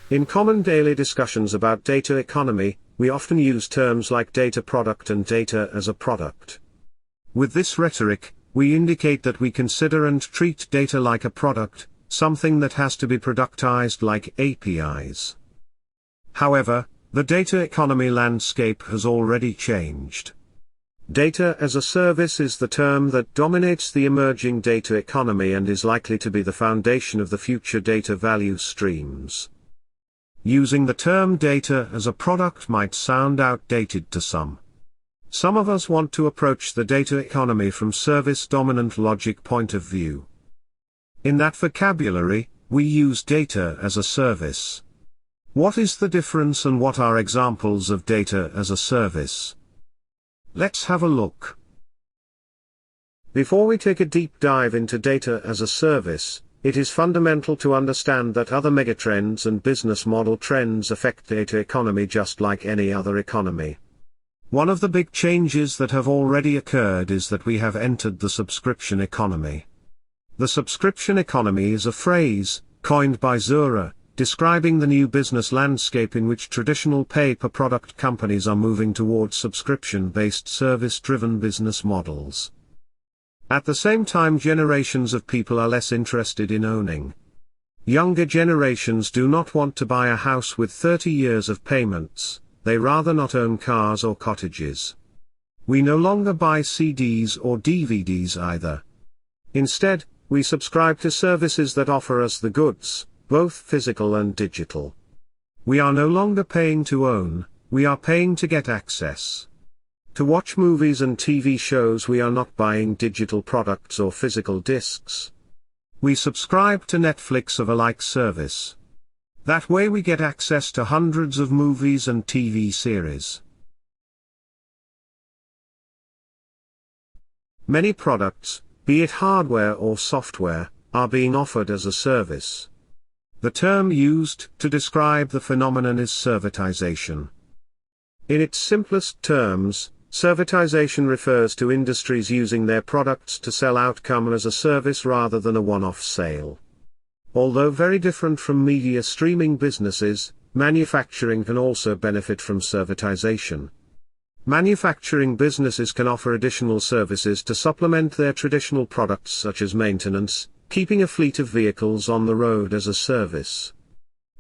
In common daily discussions about data economy, we often use terms like data product and data as a product. With this rhetoric, we indicate that we consider and treat data like a product, something that has to be productized like APIs. However, the data economy landscape has already changed. Data as a service is the term that dominates the emerging data economy and is likely to be the foundation of the future data value streams. Using the term data as a product might sound outdated to some. Some of us want to approach the data economy from service-dominant logic point of view. In that vocabulary, we use data as a service. What is the difference and what are examples of data as a service? Let's have a look. Before we take a deep dive into data as a service, it is fundamental to understand that other megatrends and business model trends affect data economy just like any other economy. One of the big changes that have already occurred is that we have entered the subscription economy. The subscription economy is a phrase, coined by Zura, describing the new business landscape in which traditional pay-per-product companies are moving towards subscription-based service-driven business models. At the same time, generations of people are less interested in owning. Younger generations do not want to buy a house with 30 years of payments, they rather not own cars or cottages. We no longer buy CDs or DVDs either. Instead, we subscribe to services that offer us the goods, both physical and digital. We are no longer paying to own, we are paying to get access. To watch movies and TV shows, we are not buying digital products or physical discs. We subscribe to Netflix or a like service. That way we get access to hundreds of movies and TV series. Many products, be it hardware or software, are being offered as a service. The term used to describe the phenomenon is servitization. In its simplest terms, Servitization refers to industries using their products to sell outcome as a service rather than a one-off sale. Although very different from media streaming businesses, manufacturing can also benefit from servitization. Manufacturing businesses can offer additional services to supplement their traditional products such as maintenance, keeping a fleet of vehicles on the road as a service.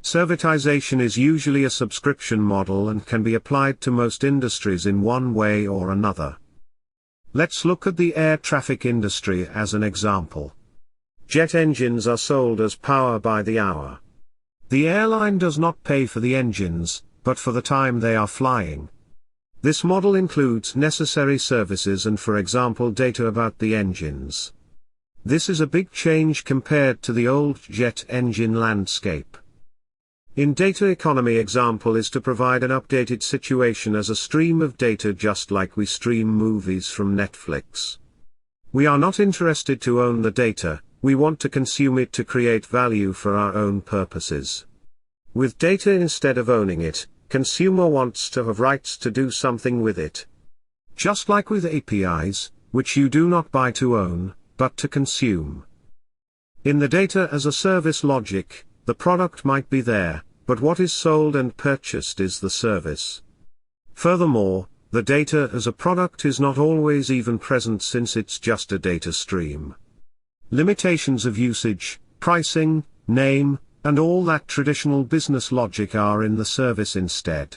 Servitization is usually a subscription model and can be applied to most industries in one way or another. Let's look at the air traffic industry as an example. Jet engines are sold as power by the hour. The airline does not pay for the engines, but for the time they are flying. This model includes necessary services and, for example, data about the engines. This is a big change compared to the old jet engine landscape. In data economy, example is to provide an updated situation as a stream of data just like we stream movies from Netflix. We are not interested to own the data, we want to consume it to create value for our own purposes. With data instead of owning it, consumer wants to have rights to do something with it. Just like with APIs, which you do not buy to own, but to consume. In the data as a service logic, the product might be there, but what is sold and purchased is the service. Furthermore, the data as a product is not always even present since it's just a data stream. Limitations of usage, pricing, name, and all that traditional business logic are in the service instead.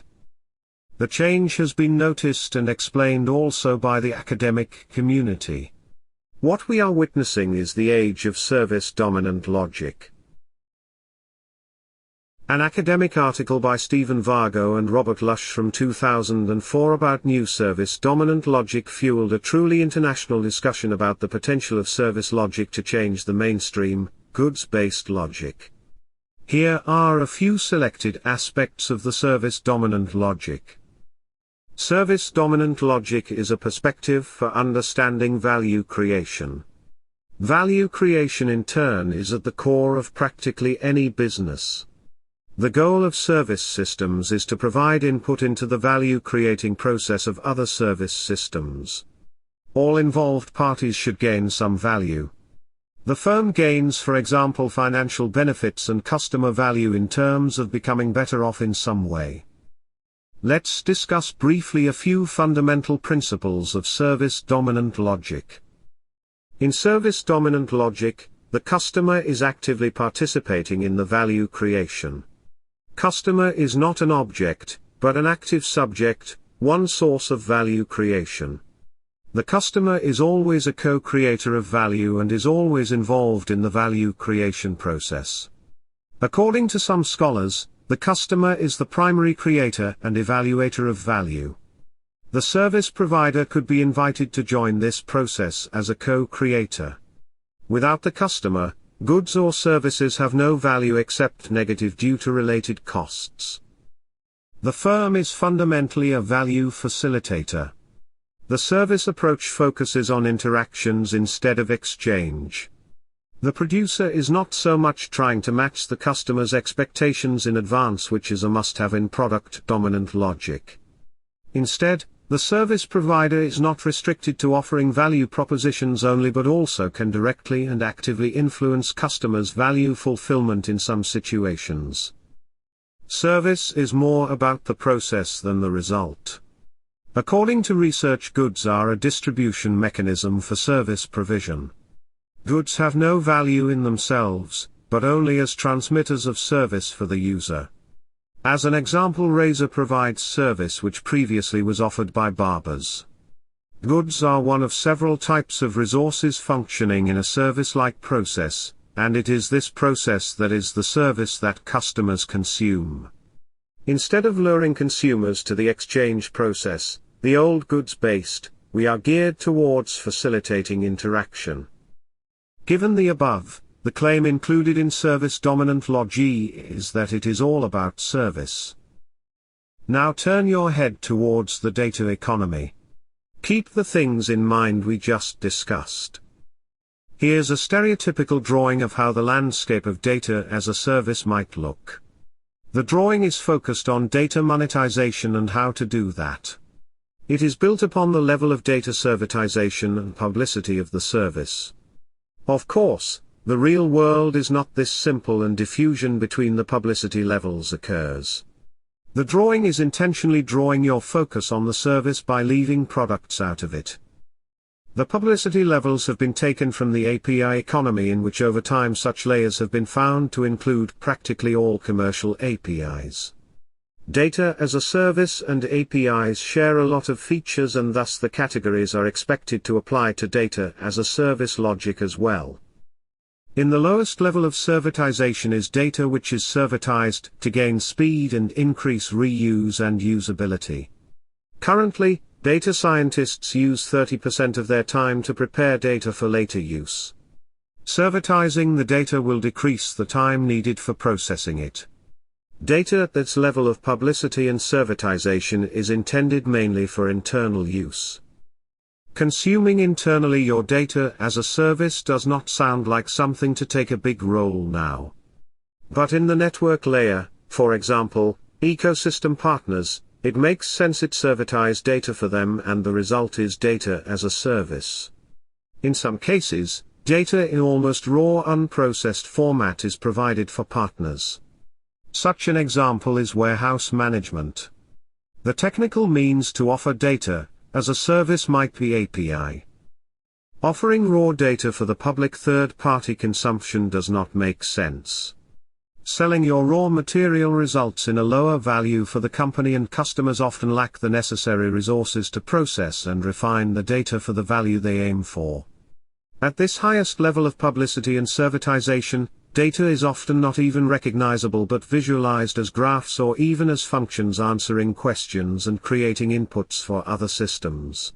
The change has been noticed and explained also by the academic community. What we are witnessing is the age of service-dominant logic. An academic article by Stephen Vargo and Robert Lush from 2004 about new service-dominant logic fueled a truly international discussion about the potential of service logic to change the mainstream, goods-based logic. Here are a few selected aspects of the service-dominant logic. Service-dominant logic is a perspective for understanding value creation. Value creation in turn is at the core of practically any business. The goal of service systems is to provide input into the value-creating process of other service systems. All involved parties should gain some value. The firm gains, for example, financial benefits and customer value in terms of becoming better off in some way. Let's discuss briefly a few fundamental principles of service-dominant logic. In service-dominant logic, the customer is actively participating in the value creation. Customer is not an object, but an active subject, one source of value creation. The customer is always a co-creator of value and is always involved in the value creation process. According to some scholars, the customer is the primary creator and evaluator of value. The service provider could be invited to join this process as a co-creator. Without the customer, goods or services have no value except negative due to related costs. The firm is fundamentally a value facilitator. The service approach focuses on interactions instead of exchange. The producer is not so much trying to match the customer's expectations in advance, which is a must-have in product-dominant logic. Instead, the service provider is not restricted to offering value propositions only, but also can directly and actively influence customers' value fulfillment in some situations. Service is more about the process than the result. According to research, goods are a distribution mechanism for service provision. Goods have no value in themselves, but only as transmitters of service for the user. As an example, razor provides service which previously was offered by barbers. Goods are one of several types of resources functioning in a service-like process, and it is this process that is the service that customers consume. Instead of luring consumers to the exchange process, the old goods-based, we are geared towards facilitating interaction. Given the above, the claim included in service-dominant logic is that it is all about service. Now turn your head towards the data economy. Keep the things in mind we just discussed. Here's a stereotypical drawing of how the landscape of data as a service might look. The drawing is focused on data monetization and how to do that. It is built upon the level of data servitization and publicity of the service. Of course, the real world is not this simple, and diffusion between the publicity levels occurs. The drawing is intentionally drawing your focus on the service by leaving products out of it. The publicity levels have been taken from the API economy, in which over time such layers have been found to include practically all commercial APIs. Data as a service and APIs share a lot of features, and thus the categories are expected to apply to data as a service logic as well. In the lowest level of servitization is data which is servitized to gain speed and increase reuse and usability. Currently, data scientists use 30% of their time to prepare data for later use. Servitizing the data will decrease the time needed for processing it. Data at this level of publicity and servitization is intended mainly for internal use. Consuming internally your data as a service does not sound like something to take a big role now. But in the network layer, for example, ecosystem partners, it makes sense. It servitize data for them, and the result is data as a service. In some cases, data in almost raw unprocessed format is provided for partners. Such an example is warehouse management. The technical means to offer data as a service might be API. Offering raw data for the public third-party consumption does not make sense. Selling your raw material results in a lower value for the company, and customers often lack the necessary resources to process and refine the data for the value they aim for. At this highest level of publicity and servitization, data is often not even recognizable but visualized as graphs or even as functions answering questions and creating inputs for other systems.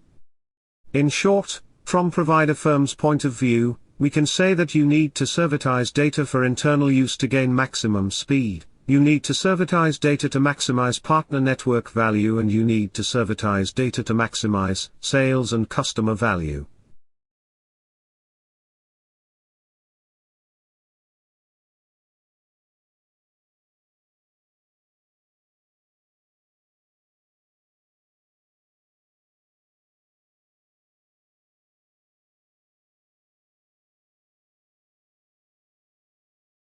In short, from provider firm's point of view, we can say that you need to servitize data for internal use to gain maximum speed, you need to servitize data to maximize partner network value, and you need to servitize data to maximize sales and customer value.